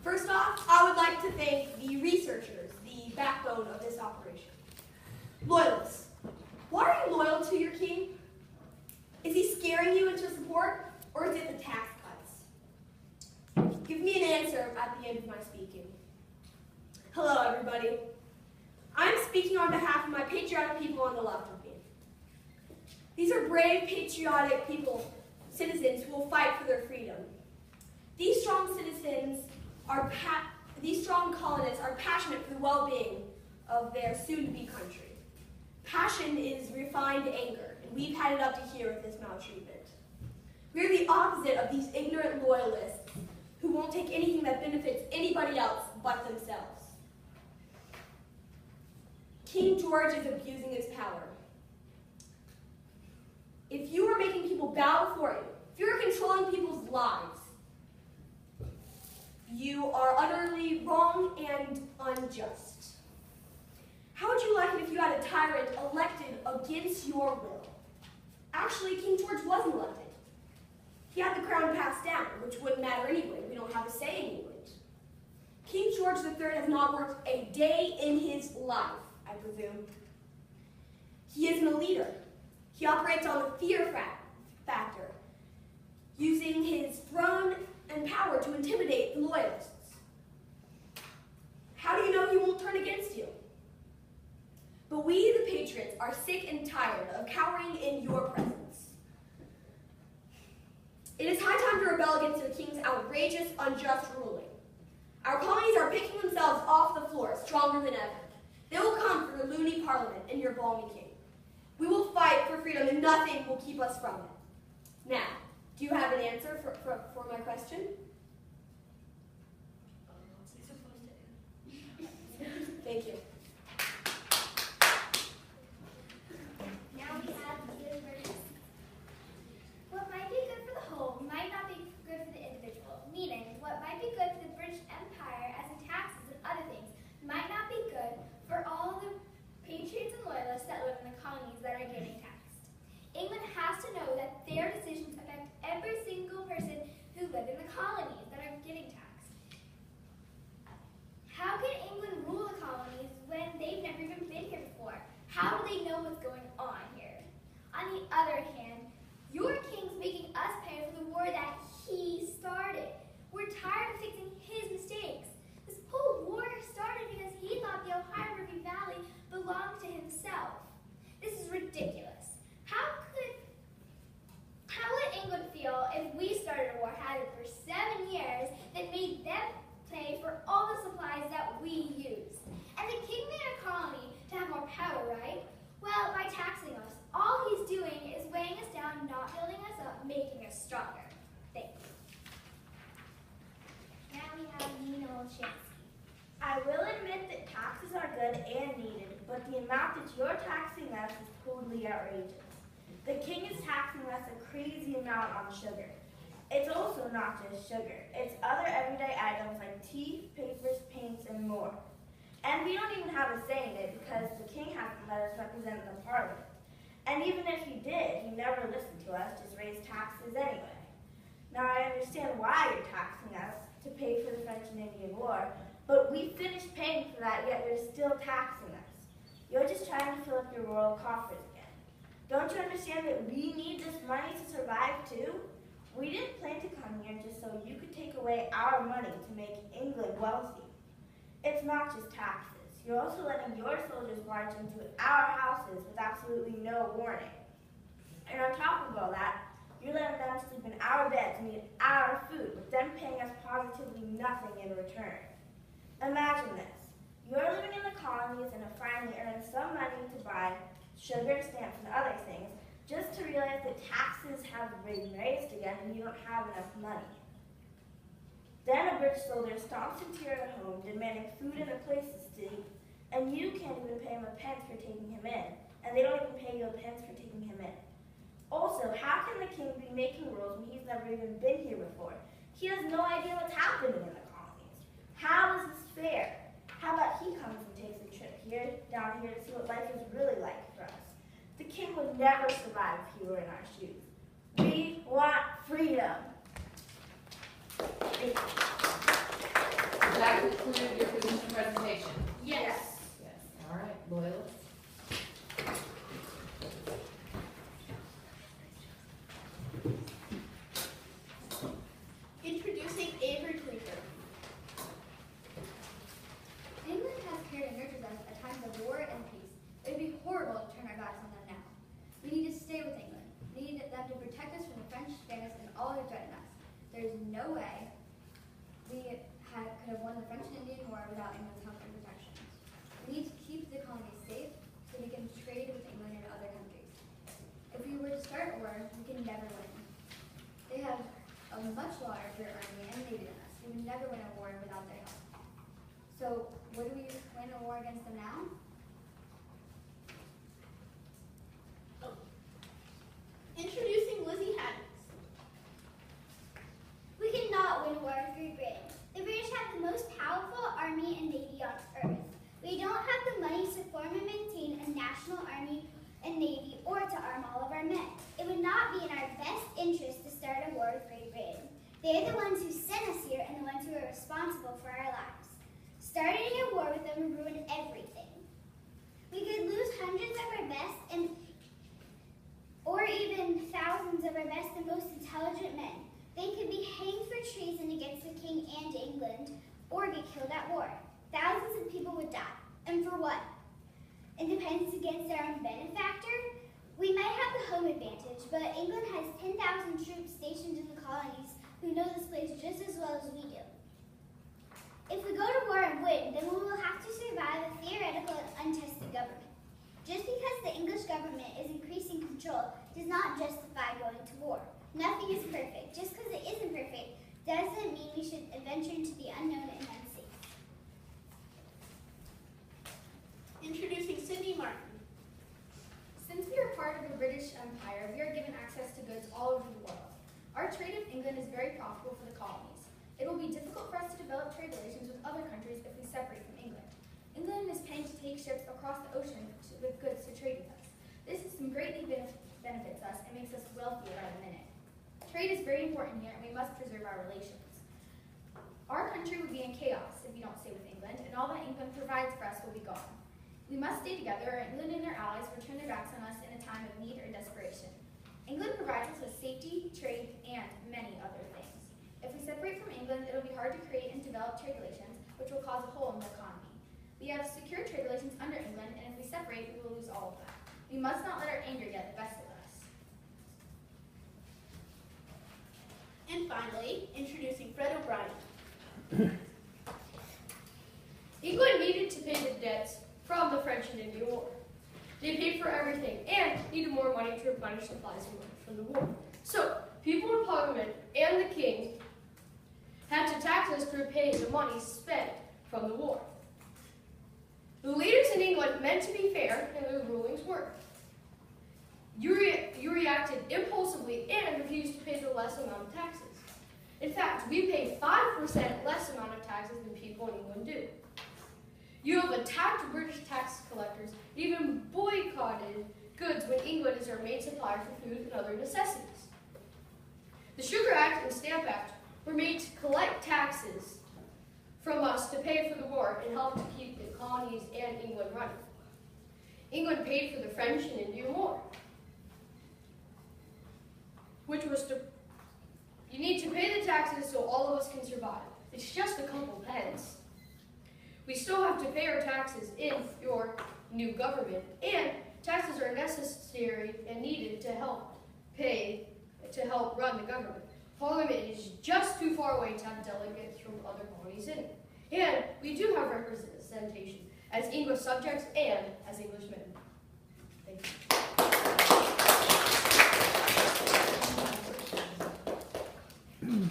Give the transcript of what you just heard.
First off, I would like to thank the researchers, the backbone of this operation. Loyalists, why are you loyal to your king? Is he scaring you into support, or is it the tax cuts? Give me an answer at the end of my speaking. Hello, everybody. I'm speaking on behalf of my patriotic people on the left of me. These are brave, patriotic people, citizens who will fight for their freedom. These strong colonists are passionate for the well-being of their soon-to-be country. Passion is refined anger, and we've had it up to here with this maltreatment. We're the opposite of these ignorant loyalists who won't take anything that benefits anybody else but themselves. King George is abusing his power. If you are making people bow before you, if you're controlling people's lives, you are utterly wrong and unjust. How would you like it if you had a tyrant elected against your will? Actually, King George wasn't elected. He had the crown passed down, which wouldn't matter anyway. We don't have a say in England. King George III has not worked a day in his life, I presume. He isn't a leader. He operates on the fear factor, using his throne and power to intimidate the loyalists. How do you know he won't turn against you? But we, the patriots, are sick and tired of cowering in your presence. It is high time to rebel against the king's outrageous, unjust ruling. Our colonies are picking themselves off the floor, stronger than ever. They will come for the loony parliament and your balmy king. We will fight for freedom, and nothing will keep us from it. Now, do you have an answer for my question? Thank you. Now we have the verdict. What might be good for the whole might not be good for the individual, meaning what might be good for the British Empire, as in taxes and other things, might not be good for all the patriots and loyalists that live in the colonies that are getting taxed. England has to know that their decisions affect every single person who lives in the colonies that are getting taxed. How can England rule the colonies when they've never even been here before? How do they know what's going on here? On the other hand, your king's making us pay for the war that he started. We're tired of fixing his mistakes. This whole war started because he thought the Ohio River Valley belonged to himself. This is ridiculous. How would England feel if we started a war, had it for 7 years, that made them pay for all the supplies that we use? And the king made a colony to have more power, right? Well, by taxing us, all he's doing is weighing us down, not building us up, making us stronger. Thank you. Now we have Nina Olshansky. I will admit that taxes are good and needed, but the amount that you're taxing us is totally outrageous. The king is taxing us a crazy amount on sugar. It's also not just sugar. It's other everyday items like tea, papers, paints, and more. And we don't even have a say in it because the king hasn't let us represent the parliament. And even if he did, he never listened to us, just raised taxes anyway. Now I understand why you're taxing us to pay for the French and Indian War, but we finished paying for that, yet you're still taxing us. You're just trying to fill up your royal coffers again. Don't you understand that we need this money to survive too? We didn't plan to come here just so you could take away our money to make England wealthy. It's not just taxes. You're also letting your soldiers march into our houses with absolutely no warning. And on top of all that, you're letting them sleep in our beds and eat our food, with them paying us positively nothing in return. Imagine this. You're living in the colonies and have finally earned some money to buy sugar, stamps, and other things, just to realize that taxes have been raised again and you don't have enough money. Then a British soldier stomps into your home, demanding food and a place to sleep, and you can't even pay him a pence for taking him in, and they don't even pay you a pence for taking him in. Also, how can the king be making rules when he's never even been here before? He has no idea what's happening in the colonies. How is this fair? How about he comes and takes a trip down here to see what life is really like for us? The king would never survive if he were in our shoes. We want freedom. Thank you. concluded your position presentation? Yes. Yes. All right, loyalists. Introducing Avery Cleaver. England has cared and nurtured us at times of war and peace. It would be horrible to turn our backs on them now. We need to stay with England. We need them to protect us from the French, Spanish, and all who threaten us. There is no way we could have won the French and Indian War without England's help and protection. We need to keep the colonies safe so we can trade with England and other countries. If we were to start a war, we can never win. They have a much larger army and navy than us. We would never win a war without their help. So, would we win a war against them now? Introducing Lizzie Haddix. We cannot win a war with Great Britain. The British have the most powerful army and navy on earth. We don't have the money to form and maintain a national army and navy or to arm all of our men. It would not be in our best interest to start a war with Great Britain. They are the ones who sent us here and the ones who are responsible for our lives. Starting a war with them would ruin everything. We could lose hundreds of our best or even thousands of our best and most intelligent men. They could be hanged for treason against the king and England, or get killed at war. Thousands of people would die. And for what? Independence against their own benefactor? We might have the home advantage, but England has 10,000 troops stationed in the colonies who know this place just as well as we do. If we go to war and win, then we will have to survive a theoretical and untested government. Just because the English government is increasing control does not justify going to war. Nothing is perfect. Just because it isn't perfect doesn't mean we should adventure into the unknown and unsafe. Introducing Cindy Martin. Since we are part of the British Empire, we are given access to goods all over the world. Our trade with England is very profitable for the colonies. It will be difficult for us to develop trade relations with other countries if we separate from England. England is paying to take ships across the ocean with goods to trade with us. This system greatly benefits us and makes us wealthier by the minute. Trade is very important here, and we must preserve our relations. Our country would be in chaos if we don't stay with England, and all that England provides for us will be gone. We must stay together, or England and their allies will turn their backs on us in a time of need or desperation. England provides us with safety, trade, and many other things. If we separate from England, it will be hard to create and develop trade relations, which will cause a hole in the economy. We have secure trade relations under England, and if we separate, we will lose all of that. We must not let our anger get the best of us. And finally, introducing Fred O'Brien. England needed to pay the debts from the French and Indian War. They paid for everything and needed more money to replenish supplies from the war. So, people in Parliament and the King had to tax us to repay the money spent from the war. The leaders in England meant to be fair, and their rulings were. You reacted impulsively and refused to pay the less amount of taxes. In fact, we pay 5% less amount of taxes than people in England do. You have attacked British tax collectors, and even boycotted goods when England is our main supplier for food and other necessities. The Sugar Act and Stamp Act were made to collect taxes from us to pay for the war and help to keep the colonies and England running. England paid for the French and Indian War, which was to, you need to pay the taxes so all of us can survive. It's just a couple pence. We still have to pay our taxes in your new government, and taxes are necessary and needed to help run the government. Parliament is just too far away to have delegates from other colonies in it. And we do have representation as English subjects and as Englishmen. Thank you.